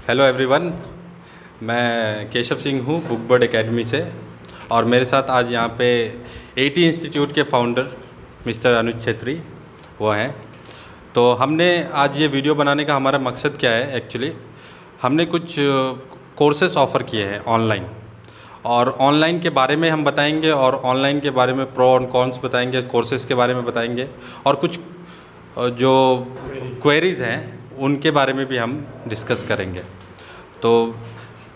Hello everyone, मैं केशव सिंह हूँ बुकबर्ड academy से। और मेरे साथ आज यहाँ पे एटी इंस्टीट्यूट के फाउंडर मिस्टर अनुज छेत्री वो हैं। तो हमने आज ये वीडियो बनाने का हमारा मकसद क्या है, एक्चुअली हमने कुछ कोर्सेस ऑफ़र किए हैं ऑनलाइन, और ऑनलाइन के बारे में हम बताएंगे, और ऑनलाइन के बारे में प्रो और कॉन्स बताएंगे, कोर्सेज़ के बारे में बताएंगे, और कुछ जो क्वेरीज़ हैं उनके बारे में भी हम डिस्कस करेंगे। तो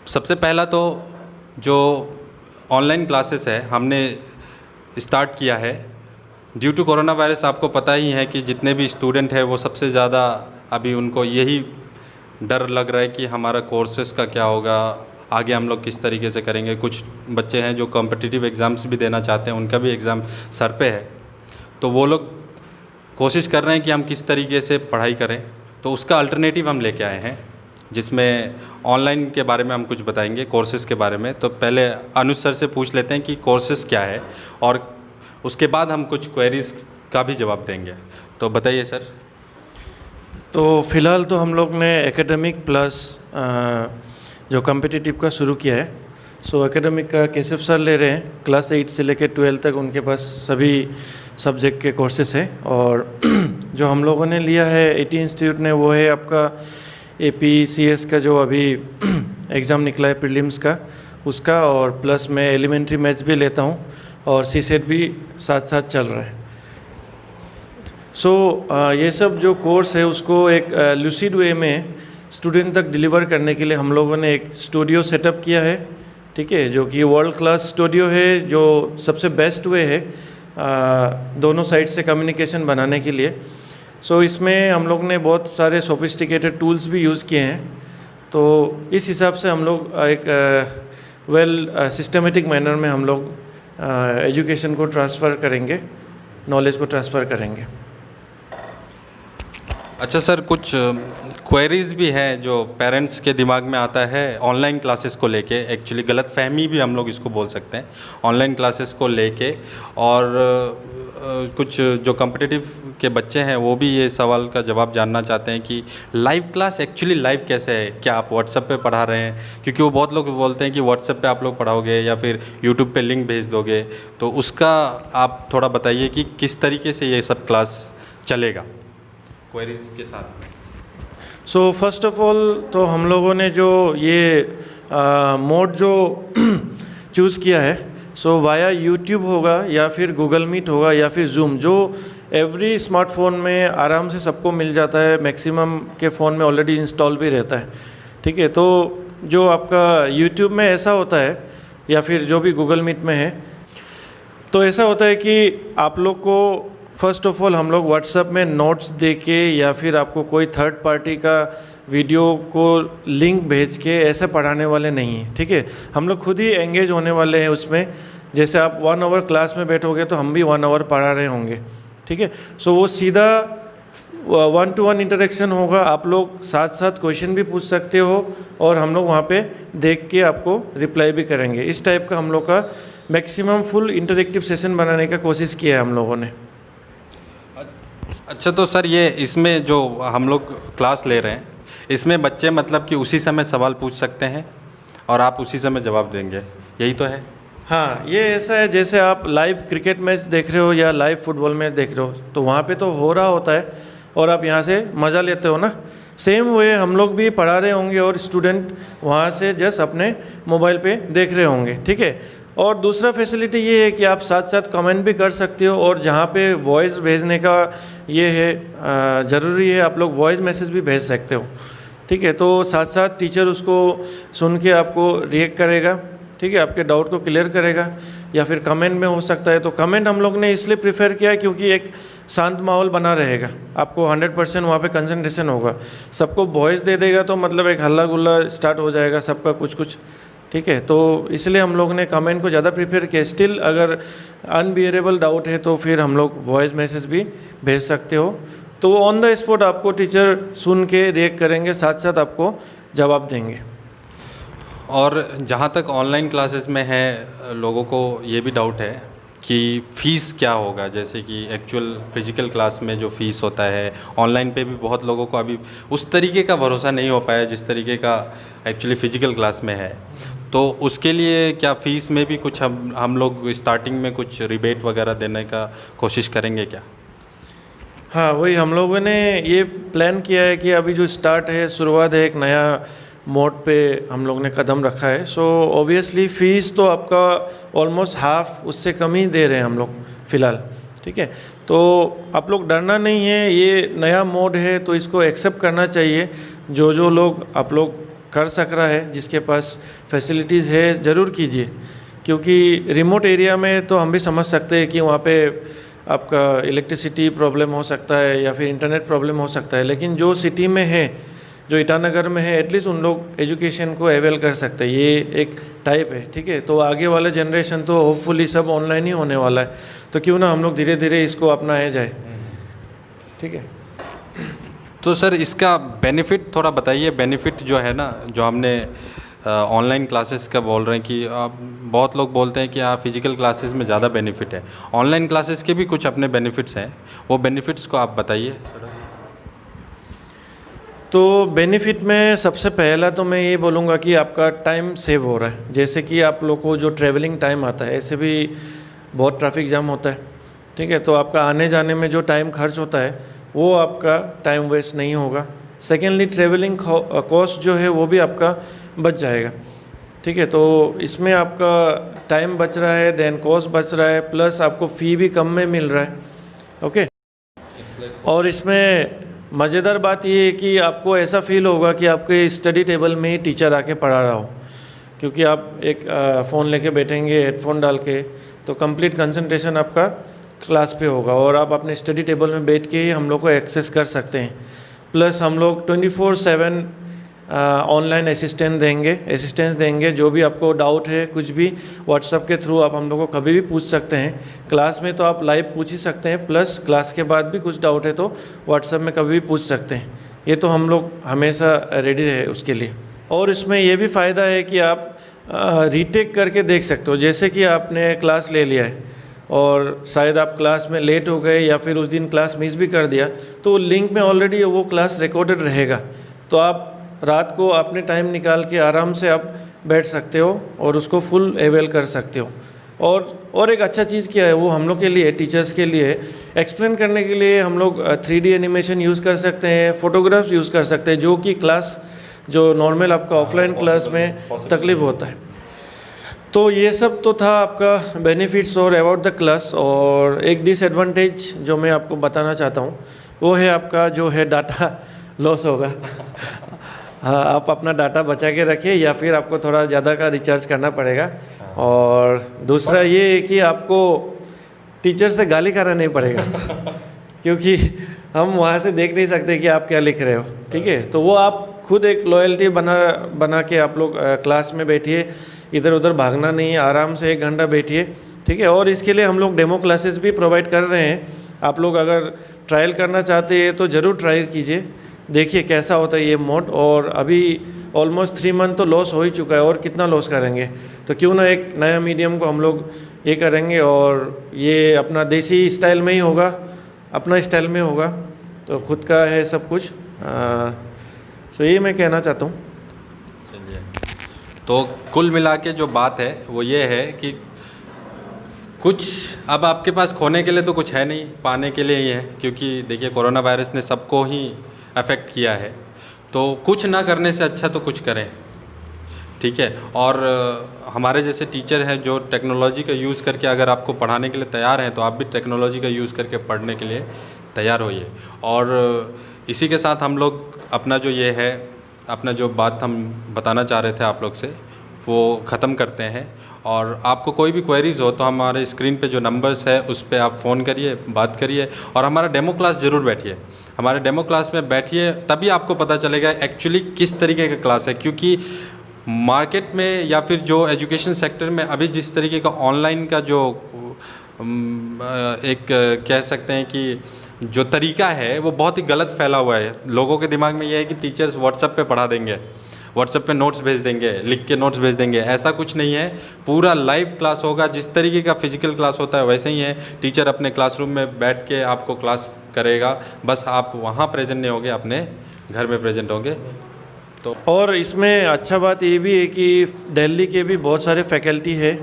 सबसे पहला तो जो ऑनलाइन क्लासेस है हमने स्टार्ट किया है ड्यू टू कोरोना वायरस। आपको पता ही है कि जितने भी स्टूडेंट हैं वो सबसे ज़्यादा अभी उनको यही डर लग रहा है कि हमारा कोर्सेज़ का क्या होगा, आगे हम लोग किस तरीके से करेंगे। कुछ बच्चे हैं जो कॉम्पिटिटिव एग्ज़ाम्स भी देना चाहते हैं, उनका भी एग्ज़ाम सर पे है, तो वो लोग कोशिश कर रहे हैं कि हम किस तरीके से पढ़ाई करें। तो उसका अल्टरनेटिव हम लेके आए हैं, जिसमें ऑनलाइन के बारे में हम कुछ बताएंगे, कोर्सेज़ के बारे में। तो पहले अनुज सर से पूछ लेते हैं कि कोर्सेज़ क्या है, और उसके बाद हम कुछ क्वेरीज़ का भी जवाब देंगे। तो बताइए सर। तो फ़िलहाल तो हम लोग ने एकेडमिक प्लस जो कॉम्पिटिटिव का शुरू किया है। सो एकेडमिक का केशव सर ले रहे हैं, क्लास 8 से लेकर 12 तक उनके पास सभी सब्जेक्ट के कोर्सेस हैं। और जो हम लोगों ने लिया है एटी इंस्टीट्यूट ने, वो है आपका APCS का जो अभी एग्ज़ाम निकला है प्रीलिम्स का, उसका, और प्लस मैं एलिमेंट्री मैथ्स भी लेता हूँ, और CSET भी साथ साथ चल रहा है। ये सब जो कोर्स है उसको एक लूसिड वे में स्टूडेंट तक डिलीवर करने के लिए हम लोगों ने एक स्टूडियो सेटअप किया है, ठीक है, जो कि वर्ल्ड क्लास स्टूडियो है, जो सबसे बेस्ट वे है दोनों साइड से कम्युनिकेशन बनाने के लिए। इसमें हम लोग ने बहुत सारे सोफिस्टिकेटेड टूल्स भी यूज़ किए हैं। तो इस हिसाब से हम लोग एक सिस्टमेटिक मैनर में हम लोग एजुकेशन को ट्रांसफ़र करेंगे, नॉलेज को ट्रांसफ़र करेंगे। अच्छा सर, कुछ क्वेरीज़ भी हैं जो पेरेंट्स के दिमाग में आता है ऑनलाइन क्लासेस को लेके। एक्चुअली गलतफहमी भी हम लोग इसको बोल सकते हैं ऑनलाइन क्लासेस को लेके। और कुछ जो कॉम्पिटिटिव के बच्चे हैं वो भी ये सवाल का जवाब जानना चाहते हैं कि लाइव क्लास एक्चुअली लाइव कैसे है, क्या आप व्हाट्सएप पे पढ़ा रहे हैं? क्योंकि वो बहुत लोग बोलते हैं कि व्हाट्सएप पे आप लोग पढ़ाओगे या फिर यूट्यूब पे लिंक भेज दोगे। तो उसका आप थोड़ा बताइए कि किस तरीके से ये सब क्लास चलेगा क्वेरीज के साथ। फर्स्ट ऑफ ऑल तो हम लोगों ने जो ये मोड जो चूज़ किया है, वाया यूट्यूब होगा या फिर गूगल मीट होगा या फिर जूम, जो एवरी स्मार्टफोन में आराम से सबको मिल जाता है, मैक्सिमम के फ़ोन में ऑलरेडी इंस्टॉल भी रहता है, ठीक है। तो जो आपका यूट्यूब में ऐसा होता है या फिर जो भी गूगल मीट में है, तो ऐसा होता है कि आप लोग को फर्स्ट ऑफ ऑल हम लोग व्हाट्सएप में नोट्स दे के या फिर आपको कोई थर्ड पार्टी का वीडियो को लिंक भेज के ऐसे पढ़ाने वाले नहीं हैं, ठीक है। हम लोग खुद ही एंगेज होने वाले हैं उसमें। जैसे आप 1 आवर क्लास में बैठोगे तो हम भी 1 आवर पढ़ा रहे होंगे, ठीक है। वो सीधा 1-to-1 इंटरेक्शन होगा। आप लोग साथ साथ क्वेश्चन भी पूछ सकते हो, और हम लोग वहाँ पे देख के आपको रिप्लाई भी करेंगे। इस टाइप का हम लोग का मैक्सिमम फुल इंटरेक्टिव सेशन बनाने का कोशिश किया है हम लोगों ने। अच्छा, तो सर ये इसमें जो हम लोग क्लास ले रहे हैं, इसमें बच्चे मतलब कि उसी समय सवाल पूछ सकते हैं और आप उसी समय जवाब देंगे, यही तो है? हाँ, ये ऐसा है जैसे आप लाइव क्रिकेट मैच देख रहे हो या लाइव फुटबॉल मैच देख रहे हो, तो वहाँ पे तो हो रहा होता है और आप यहाँ से मज़ा लेते हो ना। सेम वे हम लोग भी पढ़ा रहे होंगे और स्टूडेंट वहाँ से जस्ट अपने मोबाइल पे देख रहे होंगे, ठीक है। और दूसरा फैसिलिटी ये है कि आप साथ साथ कमेंट भी कर सकते हो, और जहाँ पे वॉइस भेजने का ये है ज़रूरी है, आप लोग वॉइस मैसेज भी भेज सकते हो, ठीक है। तो साथ साथ टीचर उसको सुन के आपको रिएक्ट करेगा, ठीक है, आपके डाउट को क्लियर करेगा, या फिर कमेंट में हो सकता है। तो कमेंट हम लोग ने इसलिए प्रेफर किया है क्योंकि एक शांत माहौल बना रहेगा, आपको 100% वहाँ पे कंसंट्रेशन होगा। सबको वॉइस दे देगा तो मतलब एक हल्ला गुल्ला स्टार्ट हो जाएगा सबका कुछ कुछ, ठीक है। तो इसलिए हम लोग ने कमेंट को ज़्यादा प्रेफर किया। स्टिल अगर अनबियरेबल डाउट है तो फिर हम लोग वॉइस मैसेज भी भेज सकते हो। तो ऑन द स्पॉट आपको टीचर सुन के रिएक्ट करेंगे, साथ साथ आपको जवाब देंगे। और जहाँ तक ऑनलाइन क्लासेस में है, लोगों को ये भी डाउट है कि फ़ीस क्या होगा, जैसे कि एक्चुअल फिज़िकल क्लास में जो फ़ीस होता है, ऑनलाइन पे भी बहुत लोगों को अभी उस तरीके का भरोसा नहीं हो पाया जिस तरीके का एक्चुअली फ़िज़िकल क्लास में है। तो उसके लिए क्या फ़ीस में भी कुछ हम लोग स्टार्टिंग में कुछ रिबेट वगैरह देने का कोशिश करेंगे क्या? हाँ, वही हम लोगों ने ये प्लान किया है कि अभी जो स्टार्ट है, शुरुआत है, एक नया मोड पे हम लोग ने कदम रखा है। सो ऑब्वियसली फ़ीस तो आपका ऑलमोस्ट हाफ, उससे कम ही दे रहे हैं हम लोग फ़िलहाल, ठीक है। तो आप लोग डरना नहीं है, ये नया मोड है तो इसको एक्सेप्ट करना चाहिए। जो जो लोग आप लोग कर सक रहा है, जिसके पास फैसिलिटीज़ है, ज़रूर कीजिए, क्योंकि रिमोट एरिया में तो हम भी समझ सकते हैं कि वहाँ पे आपका इलेक्ट्रिसिटी प्रॉब्लम हो सकता है या फिर इंटरनेट प्रॉब्लम हो सकता है, लेकिन जो सिटी में है, जो ईटानगर में है, एटलीस्ट उन लोग एजुकेशन को अवेल कर सकते हैं। ये एक टाइप है, ठीक है। तो आगे वाले जनरेशन तो होपफुली सब ऑनलाइन ही होने वाला है, तो क्यों ना हम लोग धीरे धीरे इसको अपनाया जाए, ठीक है। तो सर इसका बेनिफिट थोड़ा बताइए। बेनिफिट जो है ना, जो हमने ऑनलाइन क्लासेस का बोल रहे हैं कि बहुत लोग बोलते हैं कि हाँ फिज़िकल क्लासेस में ज़्यादा बेनिफिट है, ऑनलाइन क्लासेस के भी कुछ अपने बेनिफिट्स हैं, वो बेनिफिट्स को आप बताइए। तो बेनिफिट में सबसे पहला तो मैं ये बोलूँगा कि आपका टाइम सेव हो रहा है। जैसे कि आप लोग को जो ट्रैवलिंग टाइम आता है, ऐसे भी बहुत ट्रैफिक जाम होता है, ठीक है। तो आपका आने जाने में जो टाइम खर्च होता है, वो आपका टाइम वेस्ट नहीं होगा। सेकेंडली ट्रैवलिंग कॉस्ट जो है वो भी आपका बच जाएगा, ठीक है। तो इसमें आपका टाइम बच रहा है, देन कॉस्ट बच रहा है, प्लस आपको फ़ी भी कम में मिल रहा है, ओके। और इसमें मज़ेदार बात ये है कि आपको ऐसा फील होगा कि आपके स्टडी टेबल में ही टीचर आके पढ़ा रहा हो, क्योंकि आप एक फ़ोन लेके बैठेंगे हेडफोन डाल के, तो कंप्लीट कंसंट्रेशन आपका क्लास पे होगा और आप अपने स्टडी टेबल में बैठ के ही हम लोग को एक्सेस कर सकते हैं। प्लस हम लोग 24/7 ऑनलाइन असिस्टेंस देंगे। जो भी आपको डाउट है, कुछ भी व्हाट्सएप के थ्रू आप हम लोग को कभी भी पूछ सकते हैं। क्लास में तो आप लाइव पूछ ही सकते हैं, प्लस क्लास के बाद भी कुछ डाउट है तो व्हाट्सएप में कभी भी पूछ सकते हैं। ये तो हम लोग हमेशा रेडी है उसके लिए। और इसमें ये भी फ़ायदा है कि आप रीटेक करके देख सकते हो। जैसे कि आपने क्लास ले लिया है और शायद आप क्लास में लेट हो गए या फिर उस दिन क्लास मिस भी कर दिया, तो लिंक में ऑलरेडी वो क्लास रिकॉर्डेड रहेगा, तो आप रात को अपने टाइम निकाल के आराम से आप बैठ सकते हो और उसको फुल अवेल कर सकते हो। और एक अच्छा चीज़ क्या है, वो हम लोग के लिए, टीचर्स के लिए एक्सप्लेन करने के लिए हम लोग 3D एनिमेशन यूज़ कर सकते हैं, फ़ोटोग्राफ्स यूज़ कर सकते हैं, जो कि क्लास जो नॉर्मल आपका ऑफलाइन क्लास में तकलीफ होता है। तो ये सब तो था आपका बेनिफिट्स और अबाउट द क्लास। और एक डिसएडवांटेज जो मैं आपको बताना चाहता हूँ, वो है आपका जो है डाटा लॉस होगा। हाँ, आप अपना डाटा बचा के रखिए या फिर आपको थोड़ा ज़्यादा का रिचार्ज करना पड़ेगा। और दूसरा ये है कि आपको टीचर से गाली खाना नहीं पड़ेगा, क्योंकि हम वहाँ से देख नहीं सकते कि आप क्या लिख रहे हो, ठीक है। तो वो आप खुद एक लॉयल्टी बना के आप लोग क्लास में बैठिए, इधर उधर भागना नहीं, आराम से 1 घंटा बैठिए, ठीक है। और इसके लिए हम लोग डेमो क्लासेस भी प्रोवाइड कर रहे हैं। आप लोग अगर ट्रायल करना चाहते हैं तो ज़रूर ट्राई कीजिए, देखिए कैसा होता है ये मोड। और अभी ऑलमोस्ट 3 मंथ तो लॉस हो ही चुका है, और कितना लॉस करेंगे, तो क्यों ना एक नया मीडियम को हम लोग ये करेंगे और ये अपना देसी स्टाइल में ही होगा, अपना स्टाइल में होगा, तो खुद का है सब कुछ। सो ये मैं कहना चाहता हूँ। चलिए, तो कुल मिला के जो बात है वो ये है कि कुछ अब आपके पास खोने के लिए तो कुछ है नहीं, पाने के लिए ही है, क्योंकि देखिए कोरोना वायरस ने सबको ही अफेक्ट किया है। तो कुछ ना करने से अच्छा तो कुछ करें, ठीक है। और हमारे जैसे टीचर हैं जो टेक्नोलॉजी का यूज़ करके अगर आपको पढ़ाने के लिए तैयार हैं, तो आप भी टेक्नोलॉजी का यूज़ करके पढ़ने के लिए तैयार होइए। और इसी के साथ हम लोग अपना जो ये है, अपना जो बात हम बताना चाह रहे थे आप लोग से, वो ख़त्म करते हैं। और आपको कोई भी क्वेरीज़ हो तो हमारे स्क्रीन पे जो नंबर्स है उस पर आप फ़ोन करिए, बात करिए, और हमारा डेमो क्लास ज़रूर बैठिए। हमारे डेमो क्लास में बैठिए, तभी आपको पता चलेगा एक्चुअली किस तरीके का क्लास है। क्योंकि मार्केट में या फिर जो एजुकेशन सेक्टर में अभी जिस तरीके का ऑनलाइन का जो एक कह सकते हैं कि जो तरीका है वो बहुत ही गलत फैला हुआ है। लोगों के दिमाग में ये है कि टीचर्स व्हाट्सएप पे पढ़ा देंगे व्हाट्सएप पे नोट्स भेज देंगे, लिख के नोट्स भेज देंगे, ऐसा कुछ नहीं है। पूरा लाइव क्लास होगा। जिस तरीके का फिजिकल क्लास होता है वैसे ही है। टीचर अपने क्लासरूम में बैठ के आपको क्लास करेगा, बस आप वहाँ प्रेजेंट नहीं होंगे, अपने घर में प्रेजेंट होंगे। तो और इसमें अच्छा बात ये भी है कि दिल्ली के भी बहुत सारे फैकल्टी है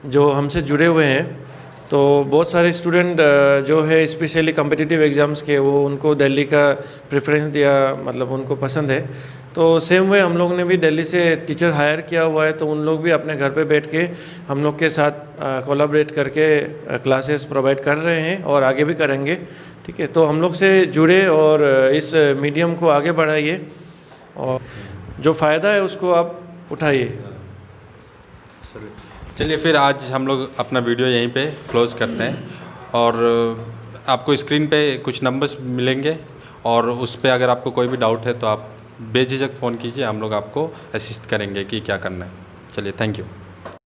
जो हमसे जुड़े हुए हैं। तो बहुत सारे स्टूडेंट जो है स्पेशली कम्पिटिटिव एग्ज़ाम्स के, वो उनको दिल्ली का प्रेफरेंस दिया, मतलब उनको पसंद है। तो सेम वे हम लोग ने भी दिल्ली से टीचर हायर किया हुआ है, तो उन लोग भी अपने घर पे बैठ के हम लोग के साथ कोलैबोरेट करके क्लासेस प्रोवाइड कर रहे हैं और आगे भी करेंगे। ठीक है, तो हम लोग से जुड़े और इस मीडियम को आगे बढ़ाइए और जो फ़ायदा है उसको आप उठाइए। चलिए फिर आज हम लोग अपना वीडियो यहीं पे क्लोज़ करते हैं, और आपको स्क्रीन पे कुछ नंबर्स मिलेंगे, और उस पर अगर आपको कोई भी डाउट है तो आप बेझिझक फ़ोन कीजिए, हम लोग आपको असिस्ट करेंगे कि क्या करना है। चलिए, थैंक यू।